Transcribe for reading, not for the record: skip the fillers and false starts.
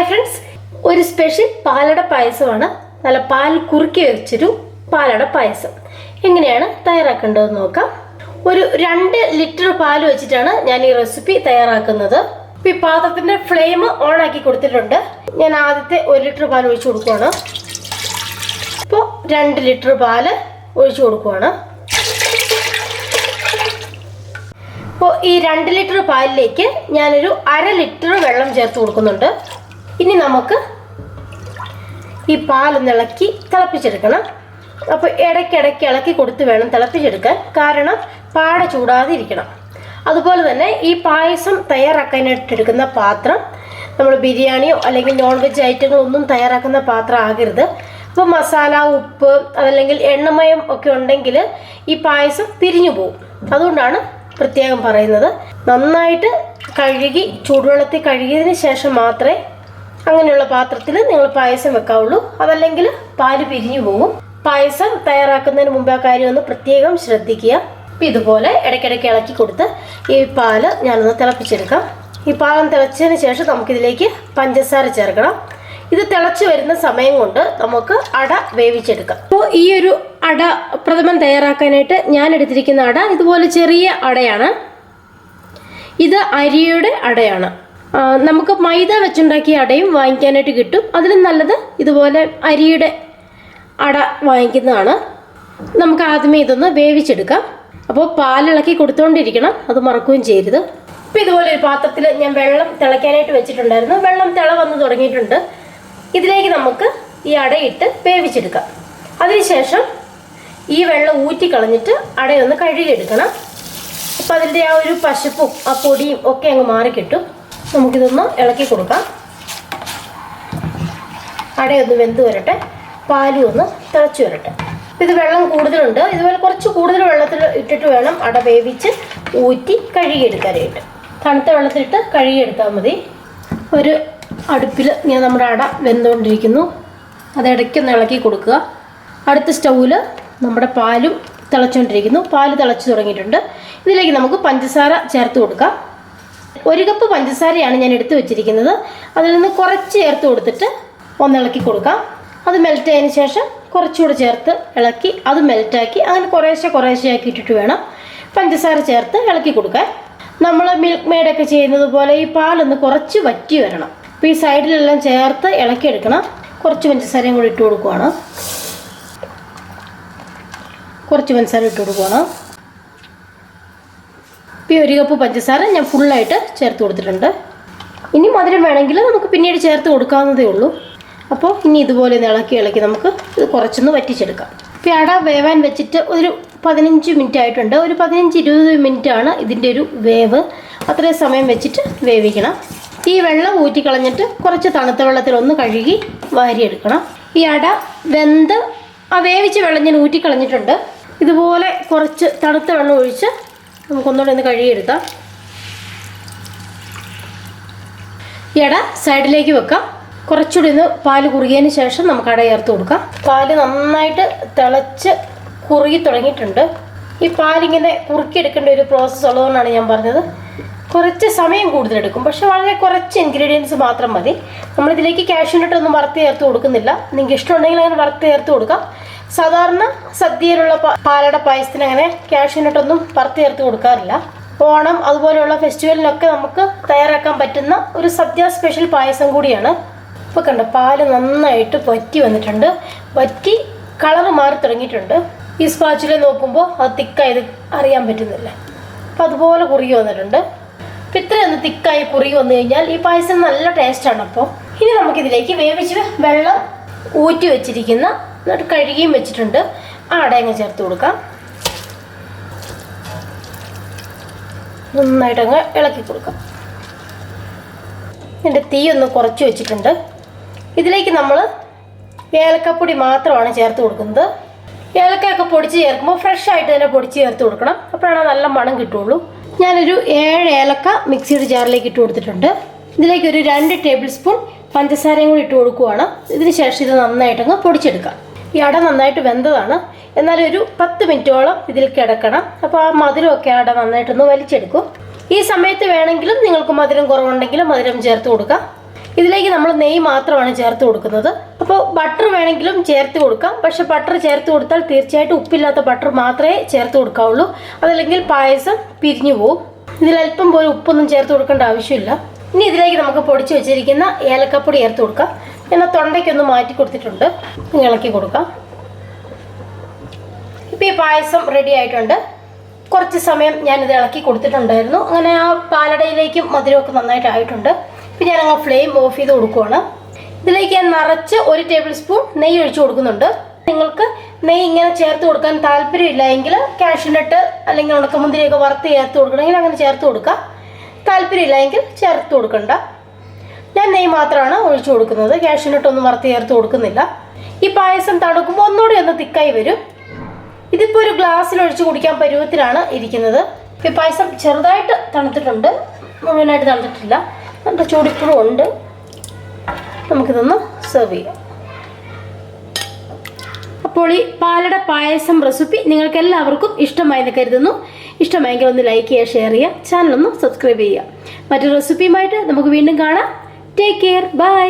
Friends, ഒരു special പാലട പായസമാണ്. നല്ല പാൽ കുറുക്കി വെച്ചൊരു പാലട പായസം എങ്ങനെയാണ് തയ്യാറാക്കേണ്ടതെന്ന് നോക്കാം. ഒരു 2 ലിറ്റർ പാൽ വെച്ചിട്ടാണ് ഞാൻ ഈ റെസിപ്പി തയ്യാറാക്കുന്നത്. ഈ പാത്രത്തിന്റെ ഫ്ലെയിം ഓൺ ആക്കി കൊടുത്തിട്ടുണ്ട്. ഞാൻ ആദ്യത്തെ 1 ലിറ്റർ പാൽ ഒഴിച്ചു കൊടുക്കുകയാണ്. ഇപ്പോൾ 2 ലിറ്റർ പാല് ഒഴിച്ചു കൊടുക്കുകയാണ്. അപ്പോൾ ഈ 2 ലിറ്റർ പാലിലേക്ക് ഞാനൊരു 1/2 ലിറ്റർ വെള്ളം ചേർത്ത് കൊടുക്കുന്നുണ്ട്. ഇനി നമുക്ക് ഈ പാലൊന്ന് ഇളക്കി തിളപ്പിച്ചെടുക്കണം. അപ്പോൾ ഇടയ്ക്കിടയ്ക്ക് ഇളക്കി കൊടുത്ത് വേണം തിളപ്പിച്ചെടുക്കാൻ, കാരണം പാട ചൂടാതെ ഇരിക്കണം. അതുപോലെ തന്നെ ഈ പായസം തയ്യാറാക്കാനായിട്ട് എടുക്കുന്ന പാത്രം നമ്മൾ ബിരിയാണിയോ അല്ലെങ്കിൽ നോൺ വെജ് ഐറ്റങ്ങളൊന്നും തയ്യാറാക്കുന്ന പാത്രം ആകരുത്. അപ്പോൾ മസാല, ഉപ്പ് അതല്ലെങ്കിൽ എണ്ണമയം ഒക്കെ ഉണ്ടെങ്കിൽ ഈ പായസം പിരിഞ്ഞു പോകും. അതുകൊണ്ടാണ് പ്രത്യേകം പറയുന്നത്. നന്നായിട്ട് കഴുകി ചൂടുവെള്ളത്തിൽ കഴുകിയതിന് ശേഷം മാത്രമേ അങ്ങനെയുള്ള പാത്രത്തിൽ നിങ്ങൾ പായസം വെക്കാവുള്ളൂ. അതല്ലെങ്കിൽ പാല് പിരിഞ്ഞു പോകും. പായസം തയ്യാറാക്കുന്നതിന് മുമ്പ് ആ കാര്യം ഒന്ന് പ്രത്യേകം ശ്രദ്ധിക്കുക. ഇതുപോലെ ഇടയ്ക്കിടയ്ക്ക് ഇളക്കി കൊടുത്ത് ഈ പാല് ഞാനൊന്ന് തിളപ്പിച്ചെടുക്കാം. ഈ പാലം തിളച്ചതിന് ശേഷം നമുക്കിതിലേക്ക് പഞ്ചസാര ചേർക്കണം. ഇത് തിളച്ച് വരുന്ന സമയം കൊണ്ട് നമുക്ക് അട വേവിച്ചെടുക്കാം. അപ്പോൾ ഈ ഒരു അട പ്രഥമൻ തയ്യാറാക്കാനായിട്ട് ഞാൻ എടുത്തിരിക്കുന്ന അട ഇതുപോലെ ചെറിയ അടയാണ്. ഇത് അരിയുടെ അടയാണ്. നമുക്ക് മൈദ വെച്ചുണ്ടാക്കിയ അടയും വാങ്ങിക്കാനായിട്ട് കിട്ടും. അതിലും നല്ലത് ഇതുപോലെ അരിയുടെ അട വാങ്ങിക്കുന്നതാണ്. നമുക്ക് ആദ്യമേ ഇതൊന്ന് വേവിച്ചെടുക്കാം. അപ്പോൾ പാലിളക്കി കൊടുത്തുകൊണ്ടിരിക്കണം, അത് മറക്കുകയും ചെയ്യരുത്. ഇപ്പോൾ ഇതുപോലെ ഒരു പാത്രത്തിൽ ഞാൻ വെള്ളം തിളയ്ക്കാനായിട്ട് വെച്ചിട്ടുണ്ടായിരുന്നു. വെള്ളം തിള വന്ന് തുടങ്ങിയിട്ടുണ്ട്. ഇതിലേക്ക് നമുക്ക് ഈ അടയിട്ട് വേവിച്ചെടുക്കാം. അതിനുശേഷം ഈ വെള്ളം ഊറ്റിക്കളഞ്ഞിട്ട് അടയൊന്ന് കഴുകിയെടുക്കണം. അപ്പം അതിൻ്റെ ആ ഒരു പശപ്പും ആ പൊടിയും ഒക്കെ അങ്ങ് മാറിക്കിട്ടും. നമുക്കിതൊന്ന് ഇളക്കി കൊടുക്കാം. അടയൊന്ന് വെന്ത് വരട്ടെ, പാലും ഒന്ന് തിളച്ച് വരട്ടെ. ഇത് വെള്ളം കൂടുതലുണ്ട്. ഇതുപോലെ കുറച്ച് കൂടുതൽ വെള്ളത്തിൽ ഇട്ടിട്ട് വേണം അട വേവിച്ച് ഊറ്റി കഴുകിയെടുക്കാനായിട്ട്. തണുത്ത വെള്ളത്തിലിട്ട് കഴുകിയെടുത്താൽ മതി. ഒരു അടുപ്പിൽ ഇങ്ങനെ നമ്മുടെ അട വെന്തുകൊണ്ടിരിക്കുന്നു. അത് ഇടയ്ക്കൊന്ന് ഇളക്കി കൊടുക്കുക. അടുത്ത സ്റ്റൗവിൽ നമ്മുടെ പാലും തിളച്ചുകൊണ്ടിരിക്കുന്നു. പാല് തിളച്ച് തുടങ്ങിയിട്ടുണ്ട്. ഇതിലേക്ക് നമുക്ക് പഞ്ചസാര ചേർത്ത് കൊടുക്കാം. 1 കപ്പ് പഞ്ചസാരയാണ് ഞാൻ എടുത്തു വെച്ചിരിക്കുന്നത്. അതിൽ നിന്ന് കുറച്ച് ചേർത്ത് കൊടുത്തിട്ട് ഒന്ന് ഇളക്കി കൊടുക്കാം. അത് മെൽറ്റ് ആയതിന് ശേഷം കുറച്ചുകൂടെ ചേർത്ത് ഇളക്കി അത് മെൽറ്റാക്കി അങ്ങനെ കുറേശ്ശെ ആക്കി ഇട്ടിട്ട് വേണം പഞ്ചസാര ചേർത്ത് ഇളക്കി കൊടുക്കാൻ. നമ്മൾ മിൽക്ക് മെയ്ഡൊക്കെ ചെയ്യുന്നത് പോലെ ഈ പാലൊന്ന് കുറച്ച് വറ്റി വരണം. അപ്പോൾ ഈ സൈഡിലെല്ലാം ചേർത്ത് ഇളക്കിയെടുക്കണം. കുറച്ച് പഞ്ചസാരയും കൂടി ഇട്ട് കൊടുക്കുകയാണ്. കുറച്ച് പഞ്ചസാര ഇട്ട് കൊടുക്കുകയാണ്. ഇപ്പോൾ ഈ 1 കപ്പ് പഞ്ചസാര ഞാൻ ഫുള്ളായിട്ട് ചേർത്ത് കൊടുത്തിട്ടുണ്ട്. ഇനി മധുരം വേണമെങ്കിൽ നമുക്ക് പിന്നീട് ചേർത്ത് കൊടുക്കാവുന്നതേ ഉള്ളൂ. അപ്പോൾ ഇനി ഇതുപോലെ ഇളക്കി നമുക്ക് ഇത് കുറച്ചൊന്ന് വറ്റിച്ചെടുക്കാം. ഇപ്പോൾ അട വേവാൻ വെച്ചിട്ട് ഒരു 15 മിനിറ്റ് ആയിട്ടുണ്ട്. ഒരു 15-20 മിനിറ്റാണ് ഇതിൻ്റെ ഒരു വേവ്. അത്രയും സമയം വെച്ചിട്ട് വേവിക്കണം. ഈ വെള്ളം ഊറ്റിക്കളഞ്ഞിട്ട് കുറച്ച് തണുത്ത വെള്ളത്തിൽ ഒന്ന് കഴുകി വാരിയെടുക്കണം. ഈ അട വെന്ത് ആ വേവിച്ച വെള്ളം ഞാൻ ഊറ്റിക്കളഞ്ഞിട്ടുണ്ട്. ഇതുപോലെ കുറച്ച് തണുത്ത വെള്ളം ഒഴിച്ച് നമുക്കൊന്നുകൂടെ ഒന്ന് കഴുകിയെടുക്കാം. ഈ അട സൈഡിലേക്ക് വെക്കാം. കുറച്ചുകൂടി ഒന്ന് പാല് കുറുകിയതിന് ശേഷം നമുക്ക് അട ചേർത്ത് കൊടുക്കാം. പാല് നന്നായിട്ട് തിളച്ച് കുറുകി തുടങ്ങിയിട്ടുണ്ട്. ഈ പാലിങ്ങനെ കുറുക്കിയെടുക്കേണ്ട ഒരു പ്രോസസ്സ് ഉള്ളതുകൊണ്ടാണ് ഞാൻ പറഞ്ഞത്. കുറച്ച് സമയം കൂടുതലെടുക്കും, പക്ഷെ വളരെ കുറച്ച് ഇൻഗ്രീഡിയൻസ് മാത്രം മതി. നമ്മളിതിലേക്ക് കാഷ്യൂനട്ടൊന്നും വറുത്ത് ചേർത്ത് കൊടുക്കുന്നില്ല. നിങ്ങൾക്ക് ഇഷ്ടമുണ്ടെങ്കിൽ അങ്ങനെ വറുത്ത് ചേർത്ത് കൊടുക്കാം. സാധാരണ സദ്യയിലുള്ള പാലട പായസത്തിന് അങ്ങനെ കാഷ്യൂനട്ടൊന്നും വറുത്ത് ചേർത്ത് കൊടുക്കാറില്ല. ഓണം അതുപോലെയുള്ള ഫെസ്റ്റിവലിനൊക്കെ നമുക്ക് തയ്യാറാക്കാൻ പറ്റുന്ന ഒരു സദ്യ സ്പെഷ്യൽ പായസം കൂടിയാണ്. ഇപ്പോൾ കണ്ട പാല് നന്നായിട്ട് വറ്റി വന്നിട്ടുണ്ട്. വറ്റി കളറ് മാറി തുടങ്ങിയിട്ടുണ്ട്. ഈ സ്പാച്ചില നോക്കുമ്പോൾ അത് തിക്കായത് അറിയാൻ പറ്റുന്നില്ല. അപ്പോൾ അതുപോലെ കുറുകി വന്നിട്ടുണ്ട്. അപ്പോൾ ഇത്രയൊന്ന് തിക്കായി കുറുകി വന്നു കഴിഞ്ഞാൽ ഈ പായസം നല്ല ടേസ്റ്റാണ്. അപ്പോൾ ഇനി നമുക്കിതിലേക്ക് വേവിച്ച് വെള്ളം ഊറ്റി വെച്ചിരിക്കുന്ന എന്നിട്ട് കഴുകിയും വെച്ചിട്ടുണ്ട് ആ അടയങ്ങ് ചേർത്ത് കൊടുക്കാം. നന്നായിട്ടങ്ങ് ഇളക്കി കൊടുക്കാം. ഇതിൻ്റെ തീ ഒന്ന് കുറച്ച് വെച്ചിട്ടുണ്ട്. ഇതിലേക്ക് നമ്മൾ ഏലക്കപ്പൊടി മാത്രമാണ് ചേർത്ത് കൊടുക്കുന്നത്. ഏലക്കയൊക്കെ പൊടിച്ച് ചേർക്കുമ്പോൾ ഫ്രഷ് ആയിട്ട് തന്നെ പൊടിച്ച് ചേർത്ത് കൊടുക്കണം. അപ്പോഴാണ് നല്ല മണം കിട്ടുള്ളൂ. ഞാനൊരു 7 ഏലക്ക മിക്സിയുടെ ജാറിലേക്ക് ഇട്ട് കൊടുത്തിട്ടുണ്ട്. ഇതിലേക്ക് ഒരു 2 ടേബിൾ സ്പൂൺ പഞ്ചസാരയും കൂടി ഇട്ട് കൊടുക്കുകയാണ്. ഇതിന് ശേഷം ഇത് നന്നായിട്ടങ്ങ് പൊടിച്ചെടുക്കാം. ഈ അട നന്നായിട്ട് വെന്തതാണ്, എന്നാലും ഒരു 10 മിനിറ്റോളം ഇതിൽ കിടക്കണം. അപ്പോൾ ആ മധുരമൊക്കെ അട നന്നായിട്ടൊന്ന് വലിച്ചെടുക്കും. ഈ സമയത്ത് വേണമെങ്കിലും നിങ്ങൾക്ക് മധുരം കുറവുണ്ടെങ്കിലും മധുരം ചേർത്ത് കൊടുക്കാം. ഇതിലേക്ക് നമ്മൾ നെയ്യ് മാത്രമാണ് ചേർത്ത് കൊടുക്കുന്നത്. അപ്പോൾ ബട്ടർ വേണമെങ്കിലും ചേർത്ത് കൊടുക്കാം. പക്ഷെ ബട്ടർ ചേർത്ത് കൊടുത്താൽ തീർച്ചയായിട്ടും ഉപ്പില്ലാത്ത ബട്ടർ മാത്രമേ ചേർത്ത് കൊടുക്കാവുള്ളൂ. അതല്ലെങ്കിൽ പായസം പിരിഞ്ഞു പോവും. ഇതിലല്പം പോലും ഉപ്പൊന്നും ചേർത്ത് കൊടുക്കേണ്ട ആവശ്യമില്ല. ഇനി ഇതിലേക്ക് നമുക്ക് പൊടിച്ച് വെച്ചിരിക്കുന്ന ഏലക്കപ്പൊടി ചേർത്ത് കൊടുക്കാം. ഞാൻ തൊണ്ടയ്ക്കൊന്ന് മാറ്റി കൊടുത്തിട്ടുണ്ട്. ഇളക്കി കൊടുക്കാം. ഇപ്പോൾ ഈ പായസം റെഡി ആയിട്ടുണ്ട്. കുറച്ച് സമയം ഞാനിത് ഇളക്കി കൊടുത്തിട്ടുണ്ടായിരുന്നു. അങ്ങനെ ആ പാലടയിലേക്കും മധുരമൊക്കെ നന്നായിട്ട് ആയിട്ടുണ്ട്. ഇപ്പം ഞാനങ്ങ് ഫ്ലെയിം ഓഫ് ചെയ്ത് കൊടുക്കുവാണ്. ഇതിലേക്ക് ഞാൻ നിറച്ച് 1 ടേബിൾ സ്പൂൺ നെയ്യ് ഒഴിച്ച് കൊടുക്കുന്നുണ്ട്. നിങ്ങൾക്ക് നെയ്യ് ഇങ്ങനെ ചേർത്ത് കൊടുക്കാൻ താല്പര്യമില്ല എങ്കിൽ കാഷ്യൂനട്ട് അല്ലെങ്കിൽ ഉണക്കമുന്തിരിയൊക്കെ വറുത്ത് ചേർത്ത് കൊടുക്കണമെങ്കിൽ അങ്ങനെ ചേർത്ത് കൊടുക്കുക. താല്പര്യമില്ല എങ്കിൽ ചേർത്ത് കൊടുക്കണ്ട. ഞാൻ നെയ്യ് മാത്രമാണ് ഒഴിച്ചു കൊടുക്കുന്നത്. കാഷ്യൂനട്ടൊന്നും വറുത്ത് ചേർത്ത് കൊടുക്കുന്നില്ല. ഈ പായസം തണുക്കുമ്പോൾ ഒന്നുകൂടി ഒന്ന് തിക്കായി വരും. ഇതിപ്പോൾ ഒരു ഗ്ലാസ്സിൽ ഒഴിച്ച് കുടിക്കാൻ പരുവത്തിലാണ് ഇരിക്കുന്നത്. ഈ പായസം ചെറുതായിട്ട് തണുത്തിട്ടുണ്ട്, മുഴുവനായിട്ട് തണുത്തിട്ടില്ല. നല്ല ചൂടിപ്പോഴും ഉണ്ട്. നമുക്കിതൊന്ന് സെർവ് ചെയ്യാം. അപ്പോൾ ഈ പാലട പായസം റെസിപ്പി നിങ്ങൾക്ക് എല്ലാവർക്കും ഇഷ്ടമായെന്ന് കരുതുന്നു. ഇഷ്ടമായെങ്കിൽ ഒന്ന് ലൈക്ക് ചെയ്യുക, ഷെയർ ചെയ്യുക, ചാനലൊന്ന് സബ്സ്ക്രൈബ് ചെയ്യുക. മറ്റൊരു റെസിപ്പിയുമായിട്ട് നമുക്ക് വീണ്ടും കാണാം. Take care, by.